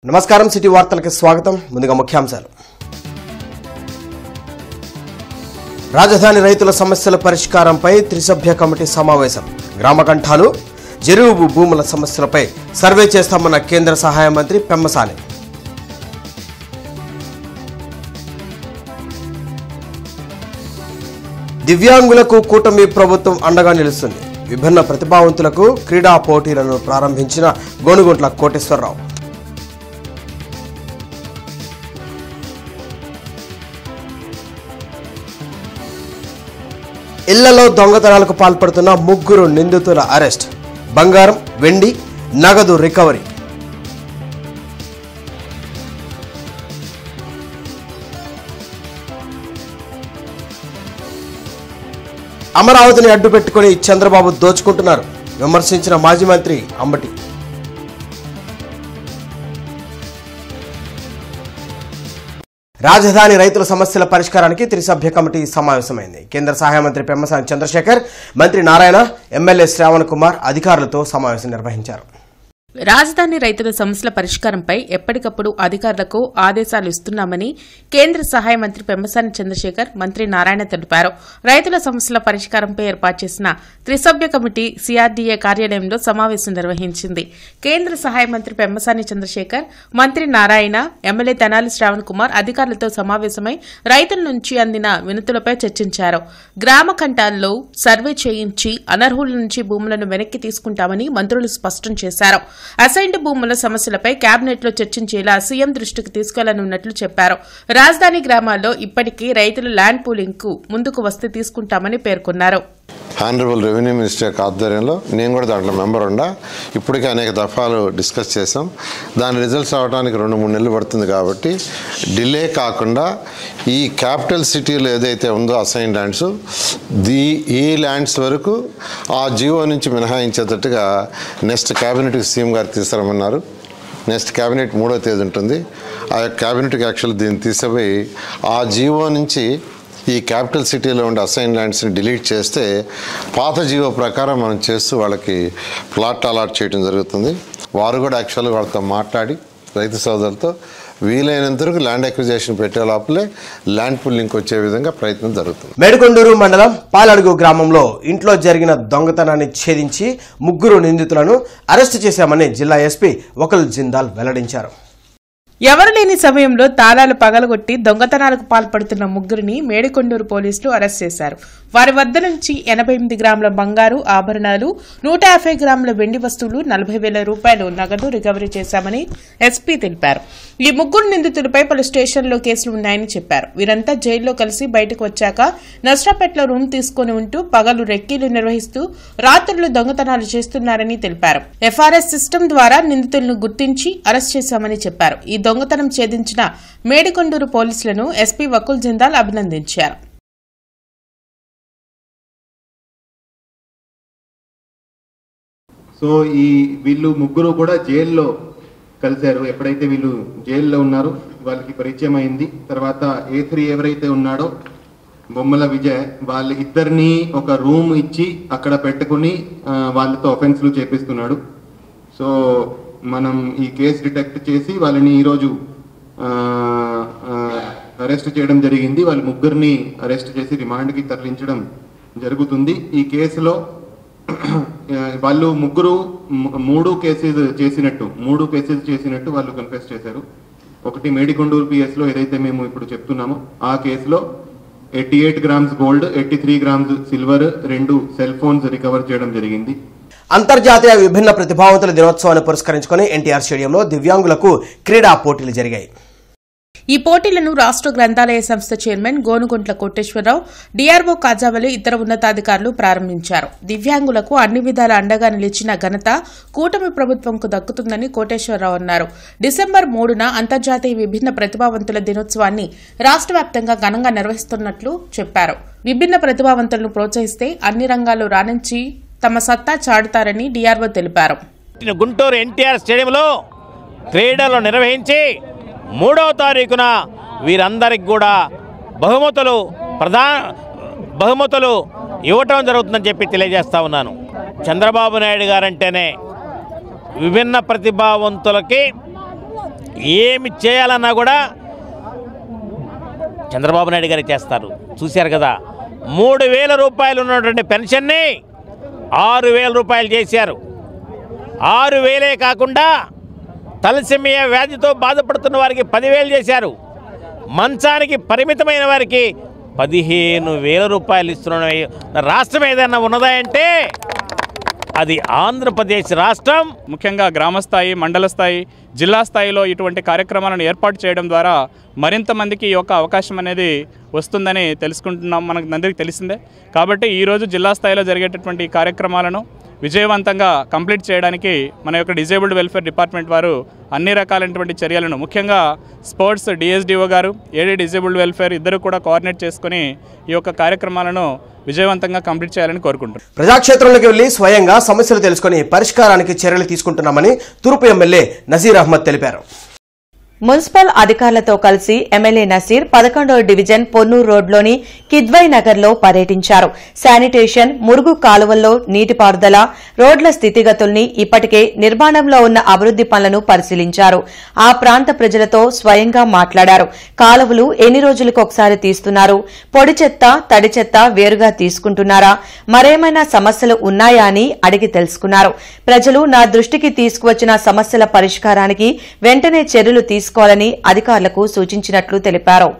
నమస్కారం సిటీ వార్తలకు స్వాగతం. ముందుగా ముఖ్యాంశాలు. రాజధాని రైతుల సమస్యల పరిష్కారంపై త్రిసభ్య కమిటీ సమావేశం. గ్రామ కంఠాలు, చెరువు భూముల సమస్యలపై సర్వే చేస్తామన్న కేంద్ర సహాయ మంత్రి పెమ్మసాని. దివ్యాంగులకు కూటమి ప్రభుత్వం అండగా నిలుస్తుంది. విభిన్న ప్రతిభావంతులకు క్రీడా పోటీలను ప్రారంభించిన గోనుగుంట్ల కోటేశ్వరరావు. ఇళ్లలో దొంగతనాలకు పాల్పడుతున్న 3 నిందితుల అరెస్ట్. బంగారం, వెండి, నగదు రికవరీ. అమరావతిని అడ్డుపెట్టుకుని చంద్రబాబు దోచుకుంటున్నారు విమర్శించిన మాజీ మంత్రి అంబటి. రాజధాని రైతుల సమస్యల పరిష్కారానికి త్రిసభ్య కమిటీ సమావేశమైంది. కేంద్ర సహాయ మంత్రి పెమ్మసాని చంద్రశేఖర్, మంత్రి నారాయణ, ఎమ్మెల్యే శ్రావణ్ కుమార్ అధికారులతో సమావేశం నిర్వహించారు. రాజధాని రైతుల సమస్యల పరిష్కారంపై ఎప్పటికప్పుడు అధికారులకు ఆదేశాలు ఇస్తున్నామని కేంద్ర సహాయ మంత్రి పెమ్మసాని చంద్రశేఖర్, మంత్రి నారాయణ తెలిపారు. రైతుల సమస్యల పరిష్కారంపై ఏర్పాటు చేసిన త్రిసభ్య కమిటీ సిఆర్డీఏ కార్యాలయంలో సమావేశం నిర్వహించింది. కేంద్ర సహాయ మంత్రి పెమ్మసాని చంద్రశేఖర్, మంత్రి నారాయణ, ఎమ్మెల్యే తెనాలి శ్రావణ్ కుమార్ అధికారులతో సమావేశమై రైతుల నుంచి అందిన వినతులపై చర్చించారు. గ్రామ కంఠాల్లో సర్వే చేయించి అనర్హుల నుంచి భూములను వెనక్కి తీసుకుంటామని మంత్రులు స్పష్టం చేశారు. అసైన్డ్ భూముల సమస్యలపై కేబినెట్ లో చర్చించేలా సీఎం దృష్టికి తీసుకెళ్లనున్నట్లు చెప్పారు. రాజధాని గ్రామాల్లో ఇప్పటికీ రైతులు ల్యాండ్ పూలింగ్ కు ముందుకు వస్తే తీసుకుంటామని పేర్కొన్నారు. ఆనరబుల్ రెవెన్యూ మినిస్టర్ యొక్క ఆధ్వర్యంలో నేను కూడా దాంట్లో మెంబర్ ఉండా. ఇప్పటికే అనేక దఫాలు డిస్కస్ చేసాం. దాని రిజల్ట్స్ రావడానికి 2-3 నెలలు పడుతుంది కాబట్టి డిలే కాకుండా ఈ క్యాపిటల్ సిటీలో ఏదైతే ఉందో అసైన్ ల్యాండ్స్ ఈ ల్యాండ్స్ వరకు ఆ జియో నుంచి మినహాయించేటట్టుగా నెక్స్ట్ క్యాబినెట్కి సీఎం గారు తీసుకురమ్మన్నారు. నెక్స్ట్ క్యాబినెట్ 3వ తేదీ ఉంటుంది. ఆ యొక్క క్యాబినెట్కి యాక్చువల్ దీన్ని తీసుకుపోయి ఆ జియో నుంచి ఈ క్యాపిటల్ సిటీలో ఉండే అసైన్ ల్యాండ్స్ని డిలీట్ చేస్తే పాత జీవో ప్రకారం మనం చేస్తూ వాళ్ళకి ప్లాట్ అలాట్ చేయడం జరుగుతుంది. వారు కూడా యాక్చువల్గా వాళ్ళతో మాట్లాడి రైతు సోదరులతో వీలైనంత వరకు ల్యాండ్ అక్విజిషన్ పెట్టే లోపలే ల్యాండ్ పూలింగ్ వచ్చే విధంగా ప్రయత్నం జరుగుతుంది. మేడికొండూరు మండలం పాలడుగు గ్రామంలో ఇంట్లో జరిగిన దొంగతనాన్ని ఛేదించి 3 నిందితులను అరెస్టు చేశామని జిల్లా ఎస్పీ వకుల్ జిందాల్ వెల్లడించారు. ఎవరు లేని సమయంలో తాళాలు పగలగొట్టి దొంగతనాలకు పాల్పడుతున్న 3ని మేడికొండూరు పోలీసులు అరెస్ట్ చేశారు. వారి వద్ద నుంచి 88 గ్రాముల బంగారు ఆభరణాలు, 150 గ్రాముల వెండి వస్తువులు, 40,000 రూపాయలు నగదు రికవరీ చేశామని ఎస్పీ తెలిపారు. ఈ 3 నిందితులపై పలు స్టేషన్లో కేసులు ఉన్నాయని చెప్పారు. వీరంతా జైల్లో కలిసి బయటకు వచ్చాక నర్సరాపేటలో రూమ్ తీసుకుని ఉంటూ పగలు రెక్కీలు నిర్వహిస్తూ రాత్రులు దొంగతనాలు చేస్తున్నారని తెలిపారు. ఎఫ్ఆర్ఎస్ సిస్టమ్ ద్వారా నిందితులను గుర్తించి అరెస్ట్ చేశామని చెప్పారు. ఈ దొంగతనం ఛేదించిన మేడికొండూరు పోలీసులను ఎస్పీ వకుల్ జిందాల్ అభినందించారు. సో వీళ్ళు 3 కూడా జైల్లో కలిశారు. ఎప్పుడైతే వీళ్ళు జైల్లో ఉన్నారో వాళ్ళకి పరిచయం అయింది. తర్వాత A3 ఎవరైతే ఉన్నాడో బొమ్మల విజయ్, వాళ్ళ ఇద్దరిని ఒక రూమ్ ఇచ్చి అక్కడ పెట్టుకుని వాళ్ళతో ఒఫెన్స్లు చేపిస్తున్నాడు. సో మనం ఈ కేసు డిటెక్ట్ చేసి వాళ్ళని ఈరోజు అరెస్ట్ చేయడం జరిగింది. వాళ్ళ 3ని అరెస్ట్ చేసి రిమాండ్కి తరలించడం జరుగుతుంది. ఈ కేసులో వాళ్ళు 3 కేసెస్ చేసినట్టు వాళ్ళు కన్ఫెస్ చేశారు. ఒకటి మేడికొండూరు పిఎస్లో ఏదైతే మేము ఇప్పుడు చెప్తున్నామో ఆ కేసులో 88 grams gold, 83 grams silver, 2 cell phones recover చేయడం జరిగింది. అంతర్జాతీయ విభిన్న ప్రతిభావంతుల దినోత్సవాన్ని పురస్కరించుకుని ఎన్టీఆర్ స్టేడియంలో దివ్యాంగులకు క్రీడా పోటీలు జరిగాయి. ఈ పోటీలను రాష్ట్ర గ్రంథాలయ సంస్థ చైర్మన్ గోనుగుంట్ల కోటేశ్వరరావు, డీఆర్ఓ కాజావలి, ఇతర ఉన్నతాధికారులు ప్రారంభించారు. దివ్యాంగులకు అన్ని విధాల అండగా నిలిచిన ఘనత కూటమి ప్రభుత్వంకు దక్కుతుందని కోటేశ్వరరావు అన్నారు. డిసెంబర్ 3న అంతర్జాతీయ విభిన్న ప్రతిభావంతుల దినోత్సవాన్ని రాష్ట్ర వ్యాప్తంగా ఘనంగా నిర్వహిస్తున్నట్లు చెప్పారు. విభిన్న ప్రతిభావంతులను ప్రోత్సహిస్తే అన్ని రంగాల్లో రాణించి తమ సత్తా చాటుతారని డీఆర్ఓ తెలిపారు. గుంటూరు ఎన్టీఆర్ స్టేడియంలో క్రీడలు నిర్వహించి 3వ తారీఖున వీరందరికి కూడా బహుమతులు ఇవ్వటం జరుగుతుందని చెప్పి తెలియజేస్తా ఉన్నాను. చంద్రబాబు నాయుడు గారంటేనే విభిన్న ప్రతిభావంతులకి ఏమి చేయాలన్నా కూడా చంద్రబాబు నాయుడు గారు చేస్తారు. చూశారు కదా, 3,000 రూపాయలు ఉన్నటువంటి పెన్షన్ని 6,000 రూపాయలు చేశారు. 6,000 కాకుండా తలసేమియా వ్యాధితో బాధపడుతున్న వారికి 10,000 చేశారు. మంచానికి పరిమితమైన వారికి 15,000 రూపాయలు ఇస్తున్న రాష్ట్రం ఏదైనా ఉన్నదా అంటే అది ఆంధ్రప్రదేశ్ రాష్ట్రం. ముఖ్యంగా గ్రామ స్థాయి, మండల స్థాయి, జిల్లా స్థాయిలో ఇటువంటి కార్యక్రమాలను ఏర్పాటు చేయడం ద్వారా మరింత మందికి ఈ యొక్క అవకాశం అనేది వస్తుందని తెలుసుకుంటున్నాం. మనకు అందరికీ తెలిసిందే. కాబట్టి ఈరోజు జిల్లా స్థాయిలో జరిగేటటువంటి కార్యక్రమాలను విజయవంతంగా కంప్లీట్ చేయడానికి మన యొక్క డిజేబుల్డ్ వెల్ఫేర్ డిపార్ట్మెంట్ వారు అన్ని రకాలైనటువంటి చర్యలను, ముఖ్యంగా స్పోర్ట్స్ డిఎస్డిఓ గారు, ఏడీ డిజేబుల్డ్ వెల్ఫేర్ ఇద్దరు కూడా కోఆర్డినేట్ చేసుకుని ఈ యొక్క కార్యక్రమాలను విజయవంతంగా కంప్లీట్ చేయాలని కోరుకుంటున్నాం. ప్రజాక్షేత్రంలోకి వెళ్లి స్వయంగా సమస్యలు తెలుసుకుని పరిష్కారానికి చర్యలు తీసుకుంటున్నామని తూర్పు ఎమ్మెల్యే నజీర్ అహ్మద్ తెలిపారు. మున్సిపల్ అధికారులతో కలిసి ఎమ్మెల్యే నసీర్ 11వ డివిజన్ పొన్నూరు రోడ్లోని కిద్వై నగర్లో పర్యటించారు. శానిటేషన్, మురుగు కాలువల్లో నీటిపారుదల, రోడ్ల స్థితిగతుల్ని, ఇప్పటికే నిర్మాణంలో ఉన్న అభివృద్ది పనులను పరిశీలించారు. ఆ ప్రాంత ప్రజలతో స్వయంగా మాట్లాడారు. కాలువలు ఎన్ని రోజులకు ఒకసారి తీస్తున్నారు, పొడి చెత్త, తడి చెత్త వేరుగా తీసుకుంటున్నారా, మరేమైనా సమస్యలు ఉన్నాయా అని అడిగి తెలుసుకున్నారు. ప్రజలు నా దృష్టికి తీసుకువచ్చిన సమస్యల పరిష్కారానికి వెంటనే చర్యలు తీసుకోవాలని అధికారులకు సూచించినట్లు తెలిపారు.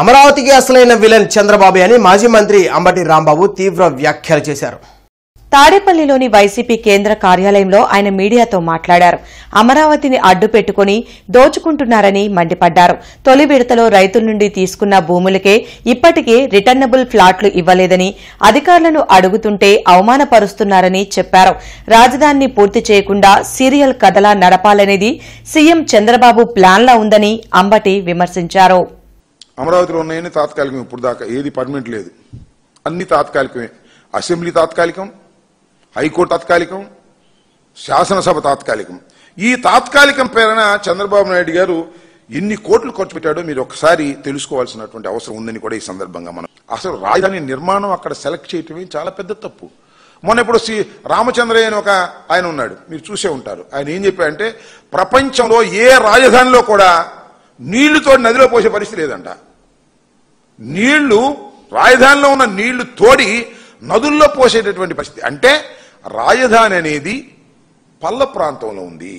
అమరావతికి అసలైన విలన్ చంద్రబాబు అని మాజీ మంత్రి అంబటి రాంబాబు తీవ్ర వ్యాఖ్యలు చేశారు. తాడేపల్లిలోని వైసీపీ కేంద్ర కార్యాలయంలో ఆయన మీడియాతో మాట్లాడారు. అమరావతిని అడ్డు పెట్టుకుని దోచుకుంటున్నారని మండిపడ్డారు. తొలి విడతలో రైతుల నుండి తీసుకున్న భూములకే ఇప్పటికే రిటర్నబుల్ ఫ్లాట్లు ఇవ్వలేదని, అధికారులను అడుగుతుంటే అవమానపరుస్తున్నారని చెప్పారు. రాజధానిని పూర్తి చేయకుండా సీరియల్ కథలా నడపాలనేది సీఎం చంద్రబాబు ప్లాన్లా ఉందని అంబటి విమర్శించారు. అమరావతిలో ఉన్నాయని తాత్కాలికం, ఇప్పుడు దాకా ఏది పర్మనెంట్ లేదు, అన్ని తాత్కాలికమే. అసెంబ్లీ తాత్కాలికం, హైకోర్టు తాత్కాలికం, శాసనసభ తాత్కాలికం. ఈ తాత్కాలికం పేరున చంద్రబాబు నాయుడు గారు ఎన్ని కోట్లు ఖర్చు పెట్టాడో మీరు ఒకసారి తెలుసుకోవాల్సినటువంటి అవసరం ఉందని కూడా ఈ సందర్భంగా మనం, అసలు రాజధాని నిర్మాణం అక్కడ సెలెక్ట్ చేయటమే చాలా పెద్ద తప్పు. మొన్న ఇప్పుడు రామచంద్రయ్య అని ఒక ఆయన ఉన్నాడు, మీరు చూసే ఉంటారు. ఆయన ఏం చెప్పారంటే ప్రపంచంలో ఏ రాజధానిలో కూడా నీళ్లుతో నదిలో పోసే పరిస్థితి లేదంట. నీళ్లు, రాజధానిలో ఉన్న నీళ్లు తోడి నదుల్లో పోసేటటువంటి పరిస్థితి. అంటే రాజధాని అనేది పల్ల ప్రాంతంలో ఉంది,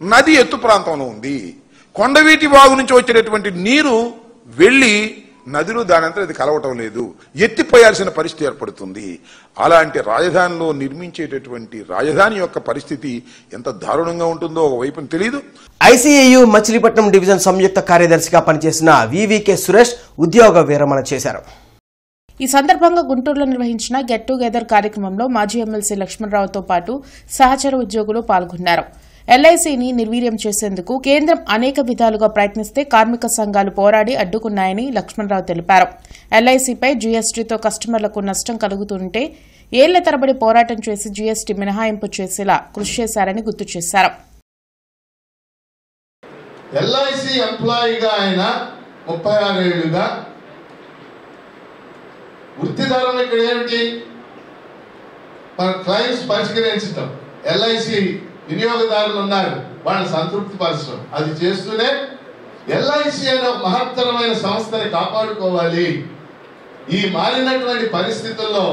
నది ఎత్తు ప్రాంతంలో ఉంది. కొండవీటి వాగు నుంచి వచ్చేటటువంటి నీరు వెళ్లి నదిలో దానంతా అది కలవటం లేదు, ఎత్తిపోయాల్సిన పరిస్థితి ఏర్పడుతుంది. అలాంటి రాజధానిలో నిర్మించేటటువంటి రాజధాని యొక్క పరిస్థితి ఎంత దారుణంగా ఉంటుందో ఒకవైపున తెలియదు. ఐసీఏయూ మచిలీపట్నం డివిజన్ సంయుక్త కార్యదర్శిగా పనిచేసిన వివికే సురేష్ ఉద్యోగ విరమణ చేశారు. ఈ సందర్భంగా గుంటూరులో నిర్వహించిన గెట్ టుగెదర్ కార్యక్రమంలో మాజీ ఎమ్మెల్సీ లక్ష్మణరావుతో పాటు సహచర ఉద్యోగులు పాల్గొన్నారు. ఎల్ఐసీని నిర్వీర్యం చేసేందుకు కేంద్రం అనేక విధాలుగా ప్రయత్నిస్తే కార్మిక సంఘాలు పోరాడి అడ్డుకున్నాయని లక్ష్మణరావు తెలిపారు. ఎల్ఐసీపై జీఎస్టీతో కస్టమర్లకు నష్టం కలుగుతుంటే ఏళ్ల తరబడి పోరాటం చేసి జీఎస్టీ మినహాయింపు చేసేలా కృషి చేశారని గుర్తు చేశారు. ఎల్ఐసి ఎంప్లాయీగా ఆయన 36 ఏళ్లుగా వృత్తిదారులు ఇక్కడ ఏమిటి, మన క్లైమ్స్ పరిష్కరించడం, ఎల్ఐసి వినియోగదారులు ఉన్నారు వాళ్ళని సంతృప్తి పరచడం, అది చేస్తూనే ఎల్ఐసి అనే ఒక మహత్తరమైన సంస్థని కాపాడుకోవాలి. ఈ మారినటువంటి పరిస్థితుల్లో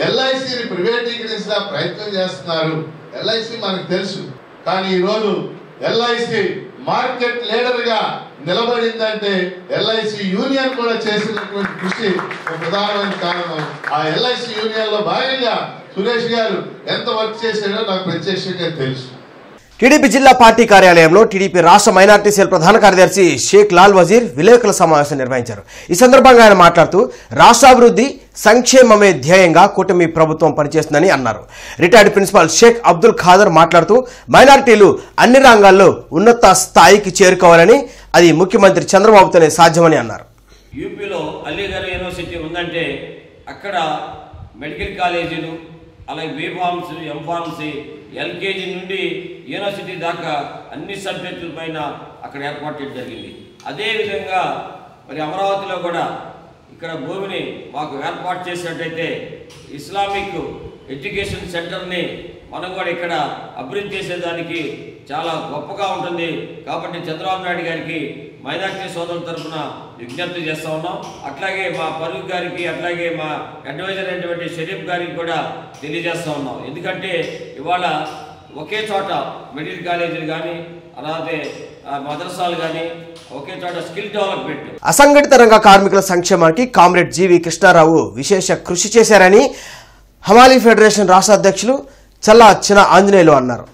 ఎల్ఐసిని ప్రైవేటీకరించిన ప్రయత్నం చేస్తున్నారు. ఎల్ఐసి మనకు తెలుసు, కానీ ఈరోజు ఎల్ఐసి మార్కెట్ లీడర్ గా నిలబడిందంటే ఎల్ఐసి యూనియన్ కూడా చేసినటువంటి కృషి ఒక ప్రధానమైన కారణం. ఆ ఎల్ఐసి యూనియన్ లో భాగంగా సురేష్ గారు ఎంత వర్క్ చేశాడో నాకు ప్రత్యక్షంగా తెలుసు. టీడీపీ జిల్లా పార్టీ కార్యాలయంలో టీడీపీ రాష్ట్ర మైనార్టీ సెల్ ప్రధాన కార్యదర్శి షేక్ లాల్ వజీర్ విలేకరుల సమావేశం నిర్వహించారు. ఈ సందర్భంగా ఆయన మాట్లాడుతూ రాష్ట్రాభివృద్ధి సంక్షేమమే ధ్యేయంగా కూటమి ప్రభుత్వం పనిచేస్తుందని అన్నారు. రిటైర్డ్ ప్రిన్సిపాల్ షేక్ అబ్దుల్ ఖాదర్ మాట్లాడుతూ మైనార్టీలు అన్ని రంగాల్లో ఉన్నత స్థాయికి చేరుకోవాలని, అది ముఖ్యమంత్రి చంద్రబాబుతోనే సాధ్యమని అన్నారు. యూపీలో అలీగఢ్ యూనివర్సిటీ ఉందంటే అక్కడ మెడికల్ కాలేజీలు, అలాగే బీఫార్మసీ, ఎంఫార్మసీ, ఎల్కేజీ నుండి యూనివర్సిటీ దాకా అన్ని సబ్జెక్టుల పైన అక్కడ ఏర్పాటు చేయడం జరిగింది. అదేవిధంగా మరి అమరావతిలో కూడా ఇక్కడ భూమిని మాకు ఏర్పాటు చేసినట్టయితే ఇస్లామిక్ ఎడ్యుకేషన్ సెంటర్ని మనం కూడా ఇక్కడ అభివృద్ధి చేసేదానికి చాలా గొప్పగా ఉంటుంది. కాబట్టి చంద్రబాబు నాయుడు గారికి మైనార్టీ సోదరుల తరఫున విజ్ఞప్తి చేస్తూ ఉన్నాం. అట్లాగే మా ఫరూక్ గారికి, అట్లాగే మా అడ్వైజర్ అయినటువంటి షరీఫ్ గారికి కూడా తెలియజేస్తూ ఉన్నాం. ఎందుకంటే ఇవాళ ఒకే చోట మెడికల్ కాలేజీలు కానీ, అలాగే మదరసాలు కానీ, ఒకే చోట స్కిల్ డెవలప్మెంట్. అసంఘటిత రంగ కార్మికుల సంక్షేమానికి కామ్రేడ్ జీవి కృష్ణారావు విశేష కృషి చేశారని హమాలీ ఫెడరేషన్ రాష్ట్ర అధ్యక్షులు చల్లా చిన ఆంజనేయులు అన్నారు.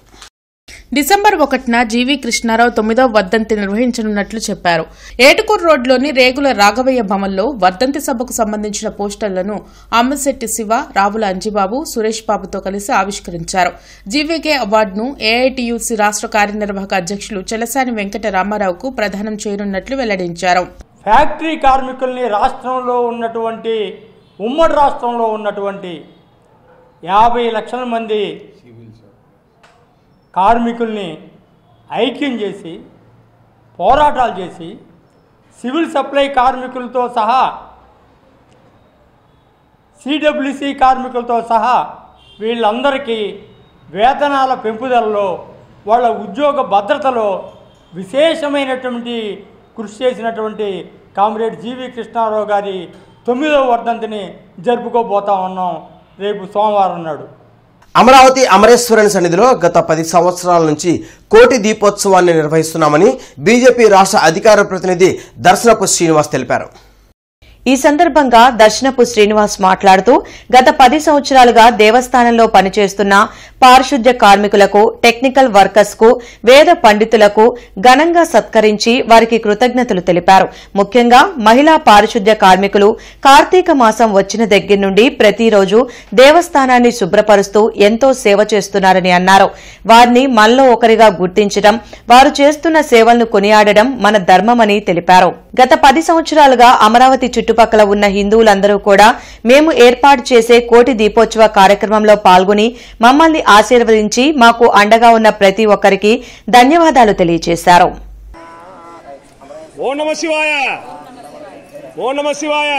డిసెంబర్ 1న జీవి కృష్ణారావు 9వ వర్ధంతి నిర్వహించనున్నట్లు చెప్పారు. ఏటుకూరు రోడ్లోని రేగుల రాఘవయ్య భవన్లో వర్ధంతి సభకు సంబంధించిన పోస్టర్లను అమ్మశెట్టి శివ, రావుల అంజిబాబు, సురేష్ బాబుతో కలిసి ఆవిష్కరించారు. జీవీకే అవార్డును ఏఐటీయూసీ రాష్ట్ర కార్యనిర్వాహక అధ్యక్షులు చెలసాని వెంకట రామారావుకు ప్రదానం చేయనున్నట్లు వెల్లడించారు. ఫ్యాక్టరీ కార్మికుల్ని రాష్ట్రంలో ఉన్నటువంటి, ఉమ్మడి రాష్ట్రంలో ఉన్నటువంటి 50 లక్షల మంది కార్మికుల్ని ఐక్యం చేసి పోరాటాలు చేసి సివిల్ సప్లై కార్మికులతో సహా, సిడబ్ల్యూసి కార్మికులతో సహా వీళ్ళందరికీ వేతనాల పెంపుదలలో, వాళ్ళ ఉద్యోగ భద్రతలో విశేషమైనటువంటి కృషి చేసినటువంటి కామ్రేడ్ జీవి కృష్ణారావు గారి 9వ వర్ధంతిని జరుపుకోబోతా ఉన్నాం రేపు సోమవారం నాడు. అమరావతి అమరేశ్వరుని సన్నిధిలో గత 10 సంవత్సరాల నుంచి కోటి దీపోత్సవాన్ని నిర్వహిస్తున్నామని బీజేపీ రాష్ట్ర అధికార ప్రతినిధి దర్శనపు శ్రీనివాస్ తెలిపారు. ఈ సందర్భంగా దర్శనపు శ్రీనివాస్ మాట్లాడుతూ గత 10 సంవత్సరాలుగా దేవస్థానంలో పనిచేస్తున్న పారిశుద్ధ్య కార్మికులకు, టెక్నికల్ వర్కర్స్ కు, వేద పండితులకు ఘనంగా సత్కరించి వారికి కృతజ్ఞతలు తెలిపారు. ముఖ్యంగా మహిళా పారిశుద్ధ్య కార్మికులు కార్తీక మాసం వచ్చిన దగ్గర నుండి ప్రతిరోజు దేవస్థానాన్ని శుభ్రపరుస్తూ ఎంతో సేవ చేస్తున్నారని అన్నారు. వారిని మనలో ఒకరిగా గుర్తించడం, వారు చేస్తున్న సేవలను కొనియాడడం మన ధర్మమని తెలిపారు. గత 10 సంవత్సరాలుగా అమరావతి చుట్టుపక్కల ఉన్న హిందువులందరూ కూడా మేము ఏర్పాటు చేసే కోటి దీపోత్సవ కార్యక్రమంలో పాల్గొని మమ్మల్ని ఆశీర్వదించి మాకు అండగా ఉన్న ప్రతి ఒక్కరికి ధన్యవాదాలు తెలియజేశారు. ఓం నమః శివాయ, ఓం నమః శివాయ,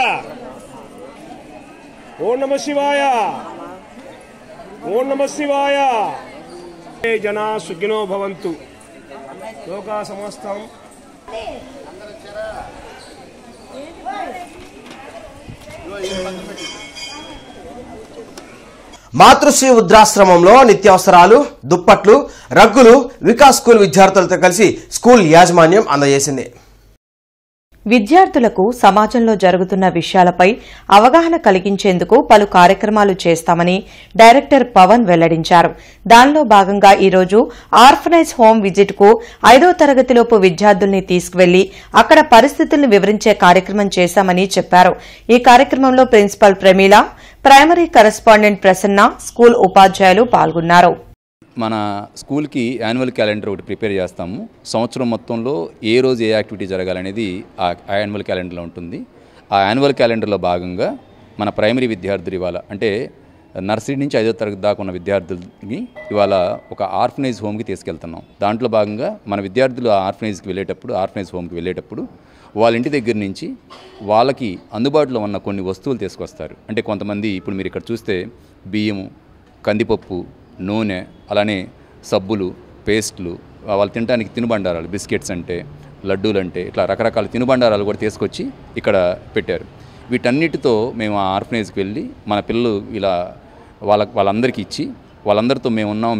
ఓం నమః శివాయ, ఓం నమః శివాయ. జనా సుఖినో భవంతు, లోకా సమస్తం. మాతృశ్రీ వృద్ధాశ్రమంలో నిత్యావసరాలు, దుప్పట్లు, రగ్గులు వికాస్ స్కూల్ విద్యార్థులతో కలిసి స్కూల్ యాజమాన్యం అందజేసింది. విద్యార్థులకు సమాజంలో జరుగుతున్న విషయాలపై అవగాహన కలిగించేందుకు పలు కార్యక్రమాలు చేస్తామని డైరెక్టర్ పవన్ వెల్లడించారు. దానిలో భాగంగా ఈరోజు ఆర్ఫనైజ్ హోమ్ విజిట్ కు 5వ తరగతిలోపు విద్యార్థుల్ని తీసుకువెళ్లి అక్కడ పరిస్థితులను వివరించే కార్యక్రమం చేశామని చెప్పారు. ఈ కార్యక్రమంలో principal Pramila, primary correspondent Prasanna, school ఉపాధ్యాయులు పాల్గొన్నారు. మన స్కూల్కి యాన్యువల్ క్యాలెండర్ ఒకటి ప్రిపేర్ చేస్తాము. సంవత్సరం మొత్తంలో ఏ రోజు ఏ యాక్టివిటీ జరగాలనేది ఆ యాన్యువల్ క్యాలెండర్లో ఉంటుంది. ఆ యాన్యువల్ క్యాలెండర్లో భాగంగా మన ప్రైమరీ విద్యార్థులు ఇవాళ అంటే నర్సరీ నుంచి 5వ తరగతి దాకా ఉన్న విద్యార్థులకి ఇవాళ ఒక ఆర్ఫనైజ్ హోమ్కి తీసుకెళ్తున్నాం. దాంట్లో భాగంగా మన విద్యార్థులు ఆ ఆర్ఫనైజ్ హోమ్కి వెళ్ళేటప్పుడు వాళ్ళ ఇంటి దగ్గర నుంచి వాళ్ళకి అందుబాటులో ఉన్న కొన్ని వస్తువులు తీసుకొస్తారు. అంటే కొంతమంది ఇప్పుడు మీరు ఇక్కడ చూస్తే బియ్యము, కందిపప్పు, నూనె, అలానే సబ్బులు, పేస్ట్లు, వాళ్ళు తినడానికి తినుబండారాలు, బిస్కెట్స్ అంటే, లడ్డూలు అంటే, ఇట్లా రకరకాల తినుబండారాలు కూడా తీసుకొచ్చి ఇక్కడ పెట్టారు. వీటన్నిటితో మేము ఆ ఆర్ఫనైజ్కి వెళ్ళి మన పిల్లలు ఇలా వాళ్ళందరికీ ఇచ్చి, వాళ్ళందరితో మేము ఉన్నాము,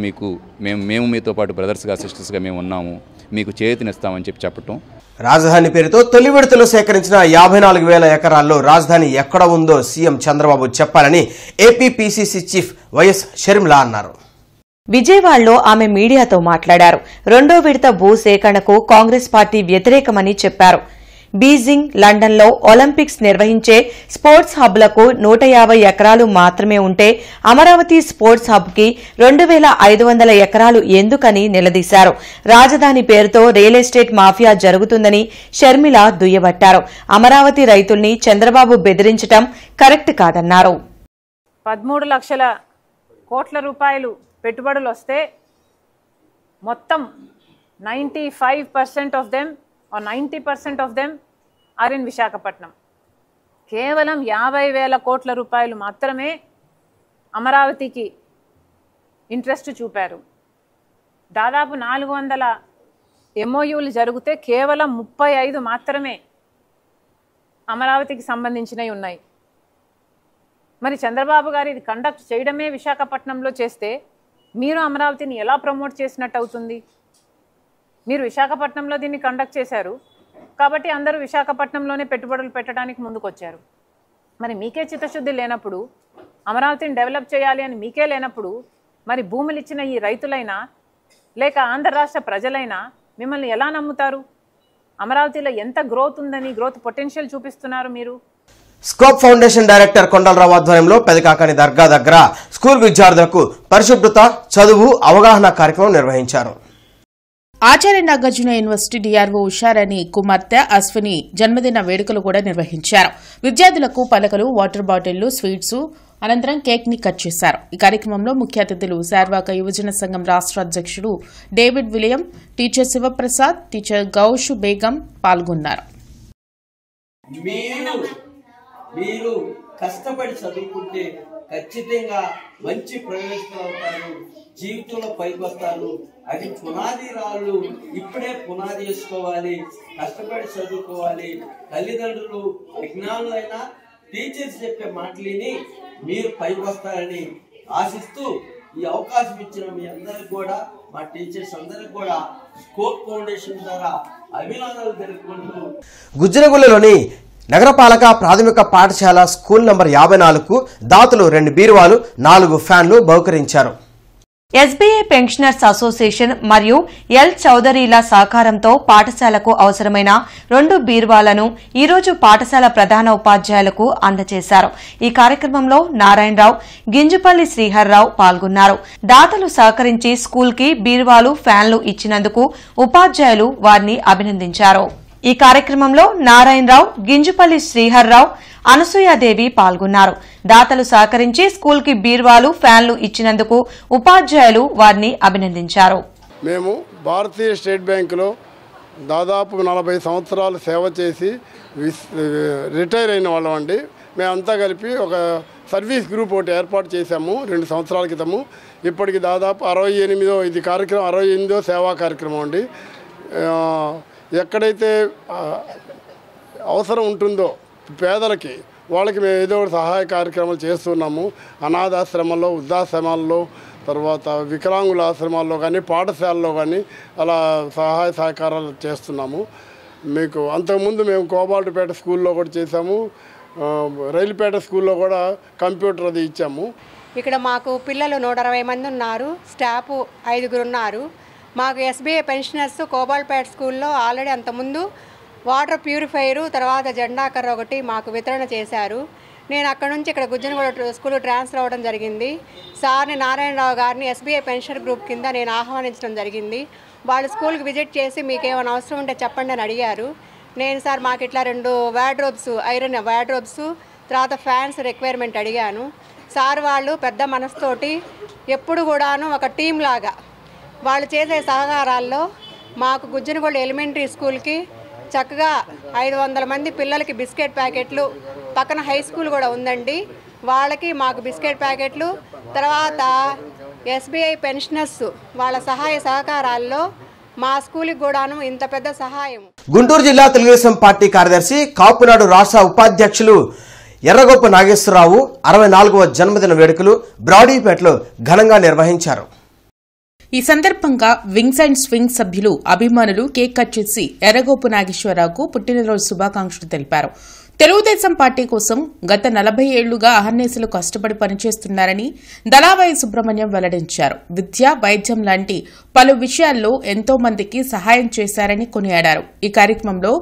మేము మీతో పాటు బ్రదర్స్గా సిస్టర్స్గా మేము ఉన్నాము, మీకు చేతినిస్తామని చెప్పటం. రాజధాని పేరుతో తొలి విడతలో సేకరించిన 54,000 ఎకరాల్లో రాజధాని ఎక్కడ ఉందో సీఎం చంద్రబాబు చెప్పాలని AP PCC chief YS Sharmila అన్నారు. విజయవాడలో ఆమె మీడియాతో మాట్లాడారు. రెండో విడత భూసేకరణకు కాంగ్రెస్ పార్టీ వ్యతిరేకమని చెప్పారు. బీజింగ్, లండన్లో ఒలింపిక్స్ నిర్వహించే స్పోర్ట్స్ హబ్లకు 150 ఎకరాలు మాత్రమే ఉంటే అమరావతి స్పోర్ట్స్ హబ్కి 2500 ఎకరాలు ఎందుకని నిలదీశారు. రాజధాని పేరుతో రియల్ ఎస్టేట్ మాఫియా జరుగుతుందని షర్మిల దుయ్యబట్టారు. అమరావతి రైతుల్ని చంద్రబాబు బెదిరించడం కరెక్ట్ కాదన్నారు. 13 లక్షల కోట్ల రూపాయలు పెట్టుబడులు వస్తే మొత్తం 95% of them or 90% of them are in Visakhapatnam. కేవలం 50,000 కోట్ల రూపాయలు మాత్రమే అమరావతికి ఇంట్రెస్ట్ చూపారు. దాదాపు 400 MOUలు జరిగితే కేవలం 35 మాత్రమే అమరావతికి సంబంధించినవి ఉన్నాయి. మరి చంద్రబాబు గారు ఇది కండక్ట్ చేయడమే విశాఖపట్నంలో చేస్తే మీరు అమరావతిని ఎలా ప్రమోట్ చేసినట్టు అవుతుంది? మీరు విశాఖపట్నంలో దీన్ని కండక్ట్ చేశారు కాబట్టి అందరూ విశాఖపట్నంలోనే పెట్టుబడులు పెట్టడానికి ముందుకొచ్చారు. మరి మీకే చిత్తశుద్ధి లేనప్పుడు, అమరావతిని డెవలప్ చేయాలి అని మీకే లేనప్పుడు, మరి భూములు ఇచ్చిన ఈ రైతులైనా లేక ఆంధ్ర రాష్ట్ర ప్రజలైనా మిమ్మల్ని ఎలా నమ్ముతారు? అమరావతిలో ఎంత గ్రోత్ ఉందని, గ్రోత్ పొటెన్షియల్ చూపిస్తున్నారు మీరు? స్కోప్ ఫౌండేషన్ డైరెక్టర్ కొండలరావు ఆధ్వర్యంలో పెదకాకని దర్గా దగ్గర స్కూల్ విద్యార్థులకు పరిశుభ్రత, చదువు, అవగాహన కార్యక్రమం నిర్వహించారు. ఆచార్య నాగార్జున యూనివర్సిటీ డిఆర్ఓ ఉషారాణి కుమార్తె అశ్విని జన్మదిన వేడుకలు కూడా నిర్వహించారు. విద్యార్థులకు పలకలు, వాటర్ బాటిళ్లు, స్వీట్స్ అనంతరం కేక్ ని కట్ చేశారు. ఈ కార్యక్రమంలో ముఖ్య అతిథులు శార్వాక యువజన సంఘం రాష్ట్ర అధ్యక్షుడు David William, teacher Shivaprasad, teacher Ghouse Begum పాల్గొన్నారు. మీరు కష్టపడి చదువుకుంటే ఖచ్చితంగా మంచి ప్రయోజకులు అవుతారు, జీవితంలో పైకి వస్తారు. అది పునాది రాళ్ళు ఇప్పుడే పునాది వేసుకోవాలి, కష్టపడి చదువుకోవాలి. తల్లిదండ్రులు విజ్ఞానులైనా టీచర్స్ చెప్పే మాటలని మీరు పైకి వస్తారని ఆశిస్తూ ఈ అవకాశం ఇచ్చిన మీ అందరికి కూడా, మా టీచర్స్ అందరికి కూడా స్కోప్ ఫౌండేషన్ ద్వారా అభినందనలు తెలుపుకుంటూ గుజ్జనగుల్లలోని నగరపాలక ప్రాథమిక పాఠశాల స్కూల్ నంబర్ 54కు దాతలు 2 బీరువాలు, 4 ఫ్యాన్లు బహుకరించారు. ఎస్బీఐ పెన్షనర్స్ అసోసియేషన్ మరియు ఎల్ చౌదరీల సహకారంతో పాఠశాలకు అవసరమైన 2 బీరువాలను ఈరోజు పాఠశాల ప్రధాన ఉపాధ్యాయులకు అందజేశారు. ఈ కార్యక్రమంలో నారాయణరావు, గింజుపల్లి శ్రీహర్రావు పాల్గొన్నారు. దాతలు సహకరించి స్కూల్కి బీరువాలు, ఫ్యాన్లు ఇచ్చినందుకు ఉపాధ్యాయులు వారిని అభినందించారు. ఈ కార్యక్రమంలో నారాయణరావు, గింజుపల్లి శ్రీహర్రావు, అనసూయాదేవి పాల్గొన్నారు. దాతలు సహకరించి స్కూల్కి బీరువాలు, ఫ్యాన్లు ఇచ్చినందుకు ఉపాధ్యాయులు వారిని అభినందించారు. మేము భారతీయ స్టేట్ బ్యాంకులో దాదాపు 40 సంవత్సరాలు సేవ చేసి రిటైర్ అయిన వాళ్ళం అండి. మేమంతా కలిపి ఒక సర్వీస్ గ్రూప్ ఒకటి ఏర్పాటు చేశాము 2 సంవత్సరాల క్రితము. ఇప్పటికి దాదాపు 68వ ఇది కార్యక్రమం, 68వ సేవా కార్యక్రమం అండి. ఎక్కడైతే అవసరం ఉంటుందో పేదలకి, వాళ్ళకి మేము ఏదో ఒక సహాయ కార్యక్రమాలు చేస్తున్నాము. అనాథాశ్రమాల్లో, వృద్ధాశ్రమాల్లో, తర్వాత వికలాంగుల ఆశ్రమాల్లో కానీ, పాఠశాలలో కానీ అలా సహాయ సహకారాలు చేస్తున్నాము. మీకు అంతకుముందు మేము కోబాల్టుపేట స్కూల్లో కూడా చేసాము, రైలుపేట స్కూల్లో కూడా కంప్యూటర్ అది ఇచ్చాము. ఇక్కడ మాకు పిల్లలు 160 మంది ఉన్నారు, స్టాఫ్ 5 ఉన్నారు. మాకు ఎస్బీఐ పెన్షనర్స్ కోబాల్పేట స్కూల్లో ఆల్రెడీ అంతకుముందు వాటర్ ప్యూరిఫైరు, తర్వాత జెండాకర్ర ఒకటి మాకు వితరణ చేశారు. నేను అక్కడ నుంచి ఇక్కడ గుజ్జనగూడ స్కూల్ ట్రాన్స్ఫర్ అవ్వడం జరిగింది. సార్ని నారాయణరావు గారిని ఎస్బీఐ పెన్షన్ గ్రూప్ కింద నేను ఆహ్వానించడం జరిగింది. వాళ్ళు స్కూల్కి విజిట్ చేసి మీకు ఏమైనా అవసరం ఉంటే చెప్పండి అని అడిగారు. నేను సార్ మాకు ఇట్లా 2 వార్డ్రోబ్స్, ఐరన్ వార్డ్రోబ్స్, తర్వాత ఫ్యాన్స్ రిక్వైర్మెంట్ అడిగాను. సార్ వాళ్ళు పెద్ద మనసుతోటి ఎప్పుడు కూడాను ఒక టీం లాగా వాళ్ళు చేసే సహకారాల్లో మాకు గుజ్జనగూడ ఎలిమెంటరీ స్కూల్కి చక్కగా 500 మంది పిల్లలకి బిస్కెట్ ప్యాకెట్లు, పక్కన హై స్కూల్ కూడా ఉందండి, వాళ్ళకి మాకు బిస్కెట్ ప్యాకెట్లు, తర్వాత ఎస్బీఐ పెన్షనర్స్ వాళ్ళ సహాయ సహకారాల్లో మా స్కూల్కి కూడాను ఇంత పెద్ద సహాయం. గుంటూరు జిల్లా తెలుగుదేశం పార్టీ కార్యదర్శి, కాపునాడు రాష్ట్ర ఉపాధ్యక్షులు ఎర్రగొప్ప నాగేశ్వరరావు 64వ జన్మదిన వేడుకలు బ్రాడీపేటలో ఘనంగా నిర్వహించారు. ఈ సందర్భంగా వింగ్స్ అండ్ స్వింగ్స్ సభ్యులు, అభిమానులు కేక్ కట్ చేసి ఎర్రగోపు నాగేశ్వరరావుకు పుట్టినరోజు శుభాకాంక్షలు తెలిపారు. తెలుగుదేశం పార్టీ కోసం గత 40 ఏళ్లుగా అహర్నిశలు కష్టపడి పనిచేస్తున్నారని దళవాయి సుబ్రహ్మణ్యం వెల్లడించారు. విద్య, వైద్యం లాంటి పలు విషయాల్లో ఎంతో మందికి సహాయం చేశారని కొనియాడారు. ఈ కార్యక్రమంలో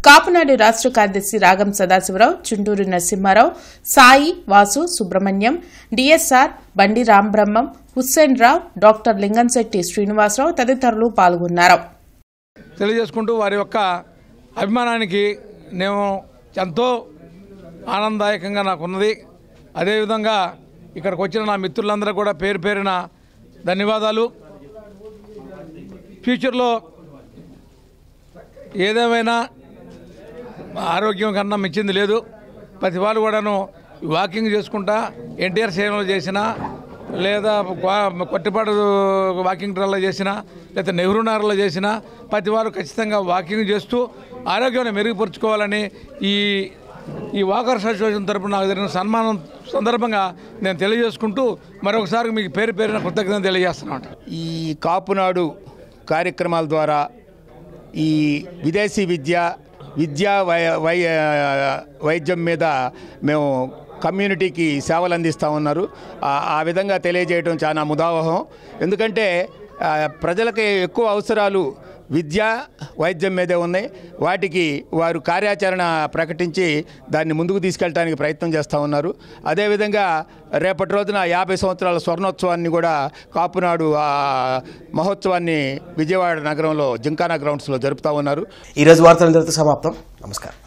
కాపునాడు రాష్ట్ర కార్యదర్శి రాగం సదాశివరావు, చుండూరు నరసింహారావు, సాయి, వాసు, సుబ్రహ్మణ్యం, డిఎస్ఆర్, బండి రాంబ్రహ్మం, హుస్సేన్ రావు, డాక్టర్ లింగంశెట్టి శ్రీనివాసరావు తదితరులు పాల్గొన్నారు. తెలియజేసుకుంటూ వారి యొక్క అభిమానానికి నేను ఎంతో ఆనందదాయకంగా నాకున్నది. అదేవిధంగా ఇక్కడికి వచ్చిన నా మిత్రులందరూ కూడా పేరు పేరున ధన్యవాదాలు. ఫ్యూచర్లో ఏదేమైనా ఆరోగ్యం కన్నా మించింది లేదు. ప్రతి వాళ్ళు కూడాను వాకింగ్ చేసుకుంటా ఎన్టీఆర్ సేవలు చేసినా, లేదా కొట్టిపాడు వాకింగ్ ట్రాల్లో చేసినా, లేదా నెహ్రూ నగర్లో చేసినా ప్రతి వారు ఖచ్చితంగా వాకింగ్ చేస్తూ ఆరోగ్యాన్ని మెరుగుపరుచుకోవాలని ఈ వాకర్ అసోసియేషన్ తరపున నాకు జరిగిన సన్మానం సందర్భంగా నేను తెలియజేసుకుంటూ మరొకసారి మీకు పేరు పేరున కృతజ్ఞత తెలియజేస్తున్నాను. ఈ కాపునాడు కార్యక్రమాల ద్వారా ఈ విదేశీ వైద్యం మీద మేము కమ్యూనిటీకి సేవలు అందిస్తూ ఉన్నారు. ఆ విధంగా తెలియజేయడం చాలా ముదావహం. ఎందుకంటే ప్రజలకి ఎక్కువ అవసరాలు విద్య, వైద్యం మీదే ఉన్నాయి. వాటికి వారు కార్యాచరణ ప్రకటించి దాన్ని ముందుకు తీసుకెళ్ళడానికి ప్రయత్నం చేస్తూ ఉన్నారు. అదేవిధంగా రేపటి రోజున 50 సంవత్సరాల స్వర్ణోత్సవాన్ని కూడా కాపునాడు మహోత్సవాన్ని విజయవాడ నగరంలో జింకానా గ్రౌండ్స్లో జరుపుతూ ఉన్నారు. ఈరోజు వార్తలు సమాప్తం. నమస్కారం.